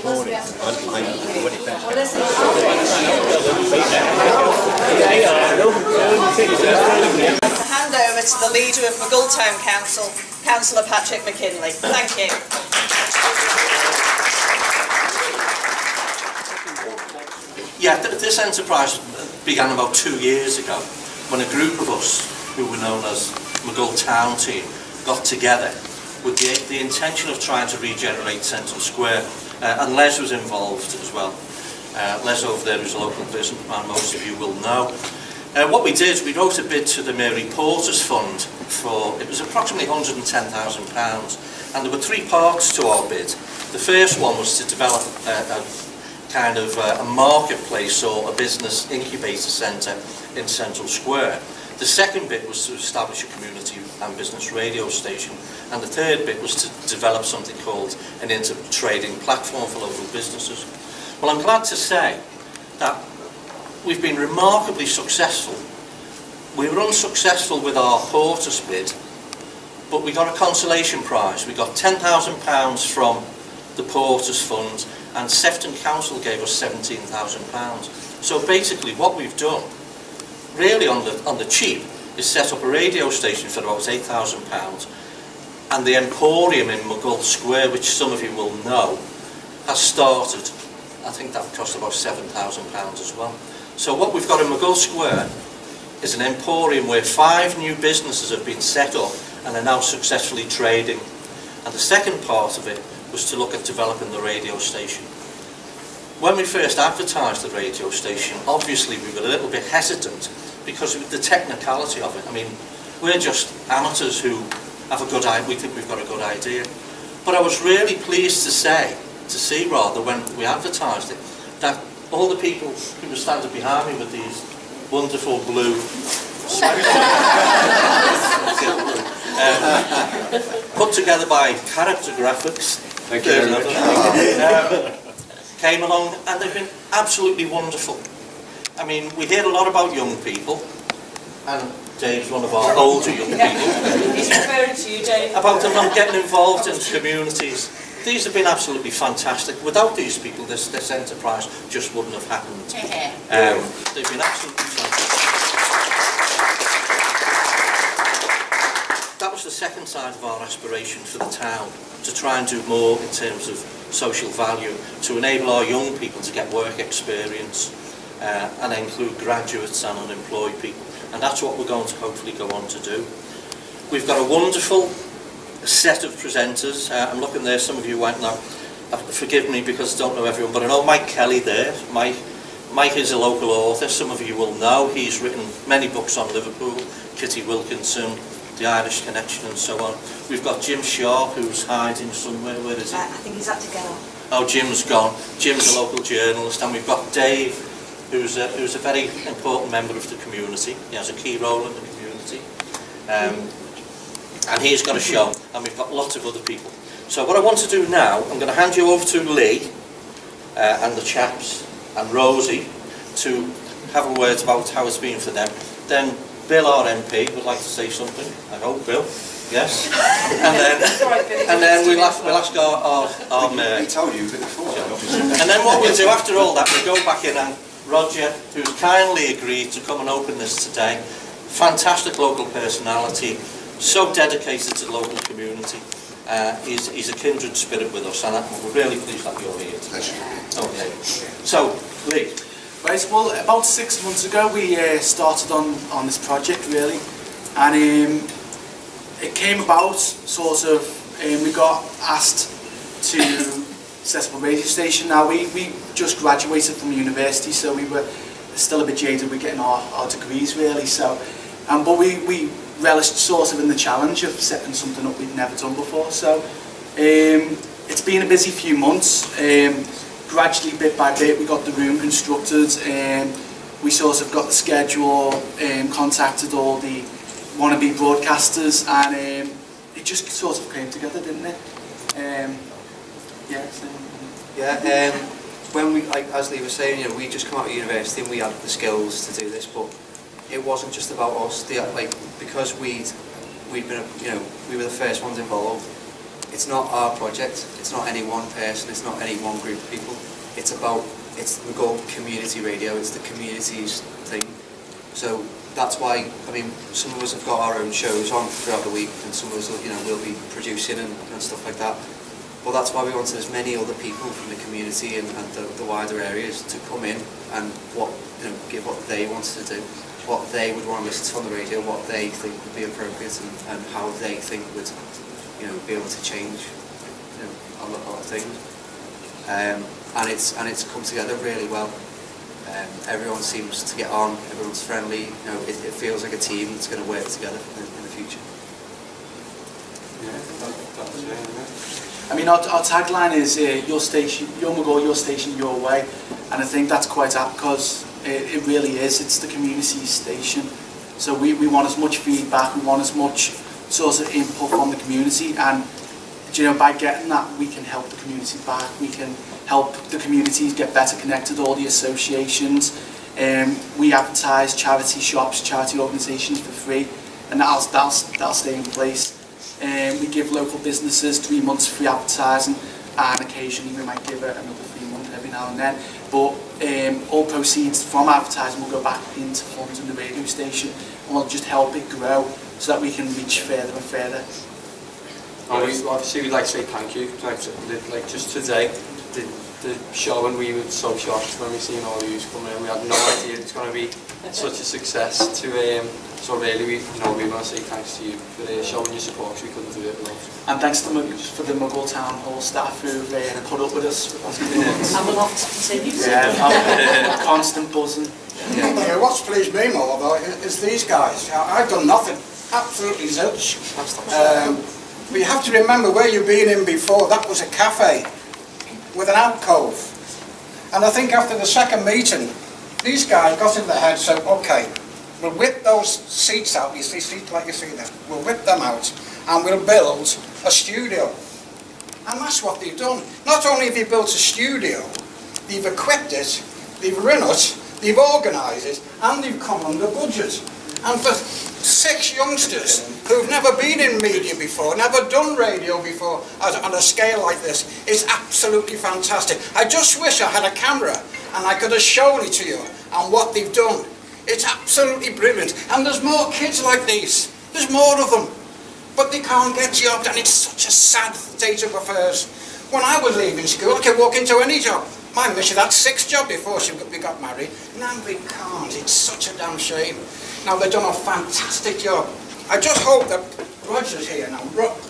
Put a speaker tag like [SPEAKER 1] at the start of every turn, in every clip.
[SPEAKER 1] this morning.
[SPEAKER 2] Hand over to the leader of Maghull Town Council, Councillor Patrick McKinley. Thank you.
[SPEAKER 3] Yeah, this enterprise began about 2 years ago when a group of us, who were known as Maghull Town Team, got together with the intention of trying to regenerate Central Square, and Les was involved as well. Les over there is a local businessman, most of you will know. What we did, we wrote a bid to the Mary Porter's Fund for, it was approximately £110,000, and there were 3 parts to our bid. The first one was to develop a marketplace or a business incubator centre in Central Square. The second bit was to establish a community and business radio station, and the third bit was to develop something called an inter-trading platform for local businesses. Well, I'm glad to say that we've been remarkably successful. We were unsuccessful with our Porter's bid, but we got a consolation prize. We got £10,000 from the Porter's Fund, and Sefton Council gave us £17,000. So basically what we've done, really on the cheap, is set up a radio station for about £8,000, and the Emporium in Maghull Square, which some of you will know, has started. I think that cost about £7,000 as well. So what we've got in Maghull Square is an Emporium where 5 new businesses have been set up and are now successfully trading. And the second part of it was to look at developing the radio station. When we first advertised the radio station, obviously we were a little bit hesitant because of the technicality of it. I mean, we're just amateurs who have a good idea, we think we've got a good idea. But I was really pleased to see when we advertised it, that all the people who were standing behind me with these wonderful blue put together by character graphics,
[SPEAKER 1] thank you very much.
[SPEAKER 3] Came along, and they've been absolutely wonderful. I mean, we hear a lot about young people, and Dave's one of our older young people.
[SPEAKER 2] He's referring to you, Dave.
[SPEAKER 3] About them not getting involved in communities. These have been absolutely fantastic. Without these people, this enterprise just wouldn't have happened. They've been absolutely fantastic. That was the second side of our aspiration for the town, to try and do more in terms of social value, to enable our young people to get work experience, and include graduates and unemployed people. And that's what we're going to hopefully go on to do. We've got a wonderful set of presenters. I'm looking there, some of you might know, forgive me because I don't know everyone, but I know Mike Kelly there. Mike is a local author, some of you will know. He's written many books on Liverpool, Kitty Wilkinson, The Irish Connection and so on. We've got Jim Sharp, who's hiding somewhere. Where is he?
[SPEAKER 2] I think he's had to go.
[SPEAKER 3] Oh, Jim's gone. Jim's a local journalist, and we've got Dave, who's a very important member of the community. He has a key role in the community. And he's got a show, and we've got lots of other people. So what I want to do now, I'm going to hand you over to Lee and the chaps and Rosie to have a word about how it's been for them. Then Bill, our MP, would like to say something. I hope, Bill. Yes. And then we'll ask our mayor.
[SPEAKER 1] He told you before.
[SPEAKER 3] And then what we'll do after all that, we'll go back in, and Roger, who's kindly agreed to come and open this today, fantastic local personality, so dedicated to the local community. He's a kindred spirit with us, and we're really pleased that you're here today. Okay. So, Lee.
[SPEAKER 4] Right, well, about 6 months ago we started on this project really, and it came about sort of, we got asked to set up a radio station. Now we just graduated from university, so we were still a bit jaded with getting our degrees really, so, but we relished sort of in the challenge of setting something up we'd never done before. So it's been a busy few months. Gradually, bit by bit, we got the room constructed, we sort of got the schedule, contacted all the wannabe broadcasters, and it just sort of came together, didn't it?
[SPEAKER 5] When we, like as Lee was saying, you know, we just come out of university and we had the skills to do this, but it wasn't just about us. Because we'd been, you know, we were the first ones involved. it's not our project, it's not any one person, it's not any one group of people. It's Maghull community radio, it's the community's thing. So that's why, I mean, some of us have got our own shows on throughout the week, and some of us, you know, will be producing and stuff like that. But that's why we wanted as many other people from the community and the wider areas to come in and give what they wanted to do, what they would want to listen to on the radio, what they think would be appropriate, and how they think would, you know, be able to change, you know, a lot of things. And it's come together really well. Everyone seems to get on, everyone's friendly, you know, it feels like a team that's going to work together in the future.
[SPEAKER 4] I mean, our tagline is your station, your Maghull, your station, your way, and I think that's quite apt because it really is. It's the community station, so we want as much feedback, we want as much sort of input from the community, and you know, by getting that, we can help the community back. We can help the communities get better connected, all the associations. We advertise charity shops, charity organisations for free, and that'll stay in place. We give local businesses 3 months free advertising, and occasionally we might give it another 3 months every now and then. But all proceeds from advertising will go back into funds in the radio station, and we'll just help it grow so that we can reach further and further.
[SPEAKER 1] Obviously, we'd like to say thank you. Like just today, the show, and we were so shocked when we seen all you come in. We had no idea it's going to be such a success. So really, we want to say thanks to you for showing your support. We couldn't do it without.
[SPEAKER 4] And thanks to for the Maghull Town Hall staff who've put up with us.
[SPEAKER 2] And we'll have to continue.
[SPEAKER 4] Yeah, constant buzzing.
[SPEAKER 6] Yeah. What's pleased me more though is these guys. I've done nothing, absolutely zilch. But you have to remember where you've been in before. That was a cafe with an alcove. And I think after the second meeting, these guys got in their head, so okay, we'll whip those seats out, you see, seats like you see there, we'll whip them out and we'll build a studio. And that's what they've done. Not only have they built a studio, they've equipped it, they've run it, they've organised it, and they've come under budget. And for 6 youngsters who've never been in media before, never done radio before on a scale like this, it's absolutely fantastic. I just wish I had a camera and I could have shown it to you and what they've done. It's absolutely brilliant. And there's more kids like these. There's more of them. But they can't get jobs, and it's such a sad state of affairs. When I was leaving school, I could walk into any job. My missus had 6 jobs before we got married. Now we can't. It's such a damn shame. Now they've done a fantastic job. I just hope that Roger's here now,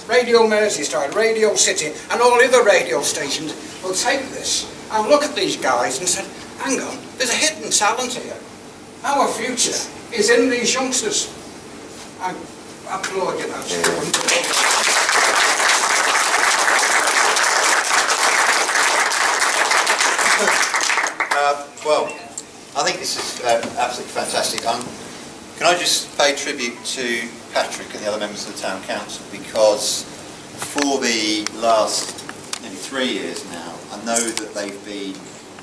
[SPEAKER 6] Radio Merseyside, Radio City, and all other radio stations will take this and look at these guys and say, hang on, there's a hidden talent here. Our future is in these youngsters. I applaud you now.
[SPEAKER 7] Well, I think this is absolutely fantastic. Can I just pay tribute to Patrick and the other members of the Town Council, because for the last nearly 3 years now, I know that they've been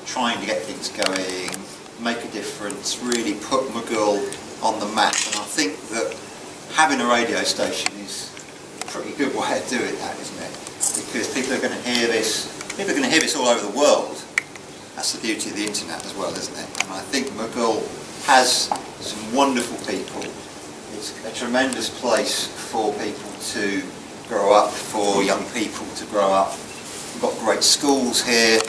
[SPEAKER 7] trying to get things going, make a difference, really put Maghull on the map, and I think that having a radio station is a pretty good way of doing that, isn't it? Because people are going to hear this, all over the world. That's the beauty of the internet as well, isn't it? And I think Maghull has some wonderful people. It's a tremendous place for people to grow up, for young people to grow up. We've got great schools here,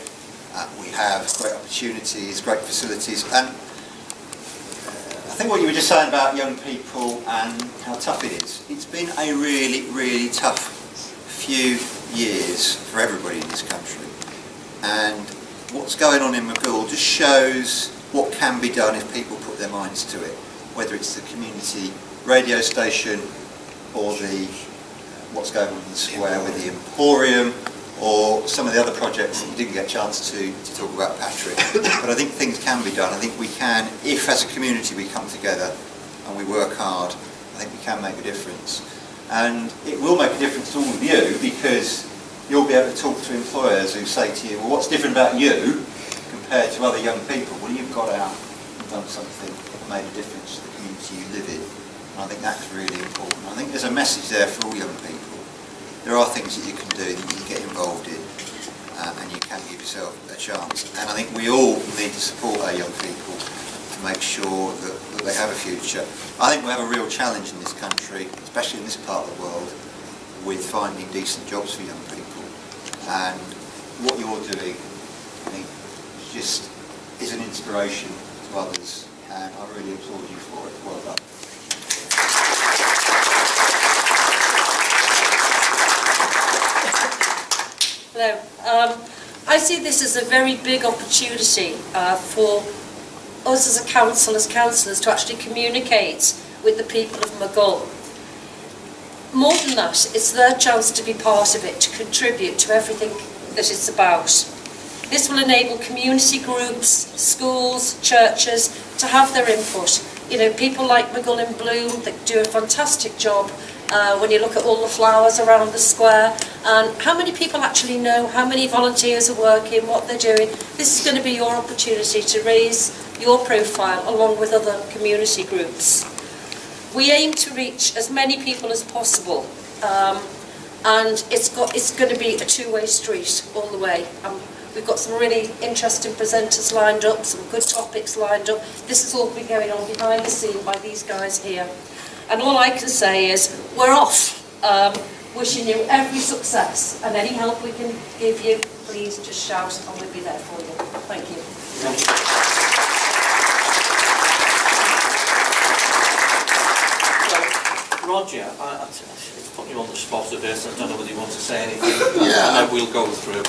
[SPEAKER 7] we have great opportunities, great facilities, and I think what you were just saying about young people and how tough it is, it's been a really, really tough few years for everybody in this country, and what's going on in Maghull just shows what can be done if people put their minds to it, whether it's the community radio station or what's going on in the square with the Emporium, or some of the other projects that we didn't get a chance to talk about, Patrick. But I think things can be done. I think we can, if as a community we come together and we work hard, I think we can make a difference. And it will make a difference to all of you, because you'll be able to talk to employers who say to you, well, what's different about you compared to other young people? Well, you've got out and done something that made a difference to the community you live in. And I think that's really important. I think there's a message there for all young people. there are things that you can do, that you can get involved in, and you can give yourself a chance. And I think we all need to support our young people to make sure that they have a future. I think we have a real challenge in this country, especially in this part of the world, with finding decent jobs for young people. And what you're doing, I think, just is an inspiration to others, and I really applaud you for it. Well done.
[SPEAKER 8] Hello. I see this as a very big opportunity for us as a council, as councillors, to actually communicate with the people of Maghull. More than that, it's their chance to be part of it, to contribute to everything that it's about. This will enable community groups, schools, churches to have their input. You know, people like Maghull in Bloom that do a fantastic job when you look at all the flowers around the square, and how many people actually know, how many volunteers are working, what they're doing. This is going to be your opportunity to raise your profile along with other community groups. We aim to reach as many people as possible, and it's going to be a two-way street all the way. We've got some really interesting presenters lined up, some good topics lined up. This has all been going on behind the scene by these guys here. And all I can say is, we're off. Wishing you every success, and any help we can give you, please just shout and we'll be there for you. Thank you.
[SPEAKER 3] Roger, it's put you on the spot a bit. I don't know whether you want to say anything. Yeah. And then we'll go through.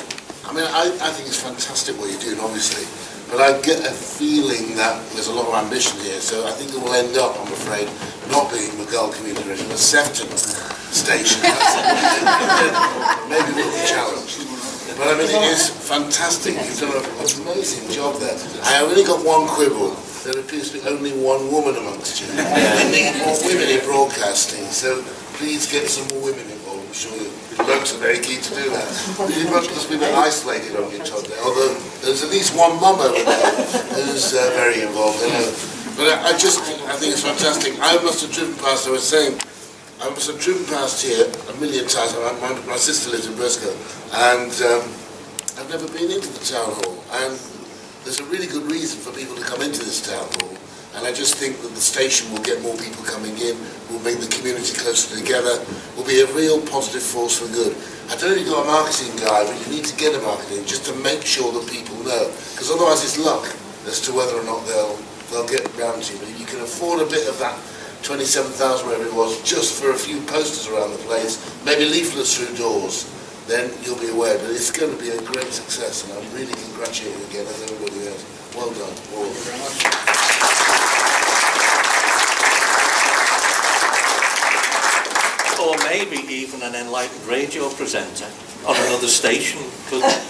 [SPEAKER 9] I mean, I think it's fantastic what you're doing, obviously. But I get a feeling that there's a lot of ambition here. So I think it will end up, I'm afraid, not being Maghull Community Radio, but Sefton Station. Maybe we'll be challenged. But I mean, it is fantastic. You've done an amazing job there. I only got one quibble. There appears to be only one woman amongst you. We need more women in broadcasting, so please get some more women involved. I'm sure the blokes are very keen to do that. You must be a bit isolated on your job there, although there's at least one mum over there who's very involved, I know. But I think it's fantastic. I must have driven past, I was saying, I must have driven past here a million times. My sister lives in Briscoe, and I've never been into the town hall. And there's a really good reason for people to come into this town hall, and I just think that the station will get more people coming in, will bring the community closer together, will be a real positive force for good. I don't know if you've got a marketing guy, but you need to get a marketing just to make sure that people know, because otherwise it's luck as to whether or not they'll get round to you. But if you can afford a bit of that 27,000, whatever it was, just for a few posters around the place, maybe leaflets through doors, then you'll be aware. But it's going to be a great success, and I really congratulate you again, as everybody else. Well done. All. Thank you very much.
[SPEAKER 3] Or maybe even an enlightened radio presenter on another station. You'll have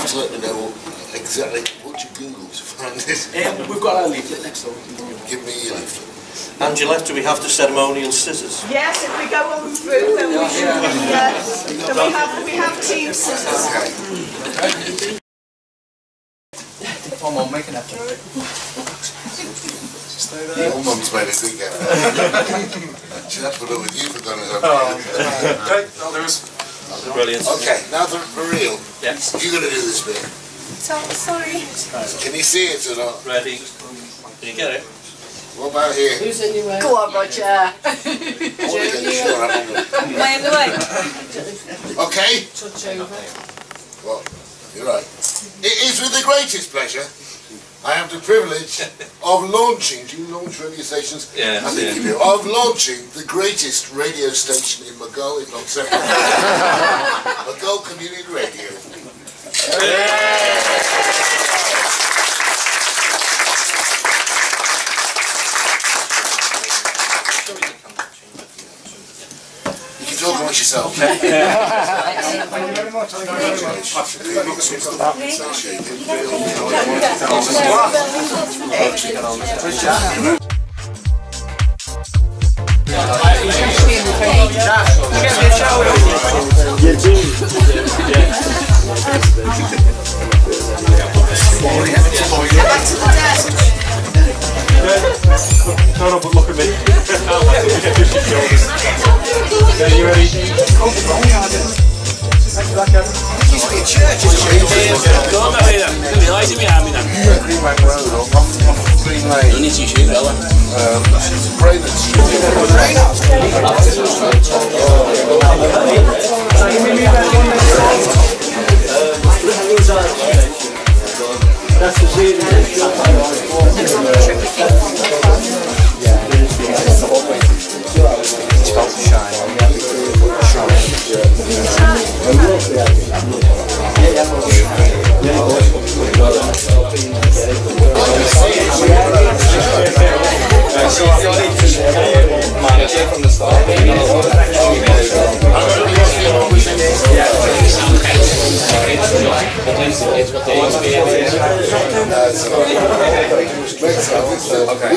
[SPEAKER 9] to let me know exactly what you Google to find it.
[SPEAKER 4] We've got our leaflet next door.
[SPEAKER 9] Give me your leaflet.
[SPEAKER 3] Angela, do we have the ceremonial scissors?
[SPEAKER 2] Yes, if we go on through, then we should be, then we have team scissors.
[SPEAKER 9] Okay.
[SPEAKER 4] Come on, make an effort.
[SPEAKER 9] Your mum's made a big effort. She'll have to put up with you for done it.
[SPEAKER 3] Okay, brilliant.
[SPEAKER 9] Okay, now for real.
[SPEAKER 3] Yes.
[SPEAKER 9] You're going to do this bit.
[SPEAKER 2] Sorry.
[SPEAKER 9] Can you see it or not?
[SPEAKER 3] Ready? Can you get it?
[SPEAKER 9] What about here?
[SPEAKER 8] Who's in your way?
[SPEAKER 2] Go on, Roger.
[SPEAKER 9] I want to get you sure I'm on it.
[SPEAKER 2] Way in the way.
[SPEAKER 9] Okay?
[SPEAKER 8] Touch over.
[SPEAKER 9] Well, you're right. It is with the greatest pleasure I have the privilege of launching, do you launch radio stations?
[SPEAKER 3] Yeah,
[SPEAKER 9] I think you do. Of launching the greatest radio station in Maghull, if not second. Maghull Community Radio. You can talk amongst yourself. Thank you very much.
[SPEAKER 2] Back to the desk.
[SPEAKER 10] No, but look at me. Are you ready? Thanks for that, Kevin.
[SPEAKER 6] It used to be a church.
[SPEAKER 9] Green Bank Road, off Green Lane. You need to shoot that one. Brainerd Street.
[SPEAKER 11] That's the scene.
[SPEAKER 6] It's about to shine.
[SPEAKER 1] Manager from the start.
[SPEAKER 6] Okay.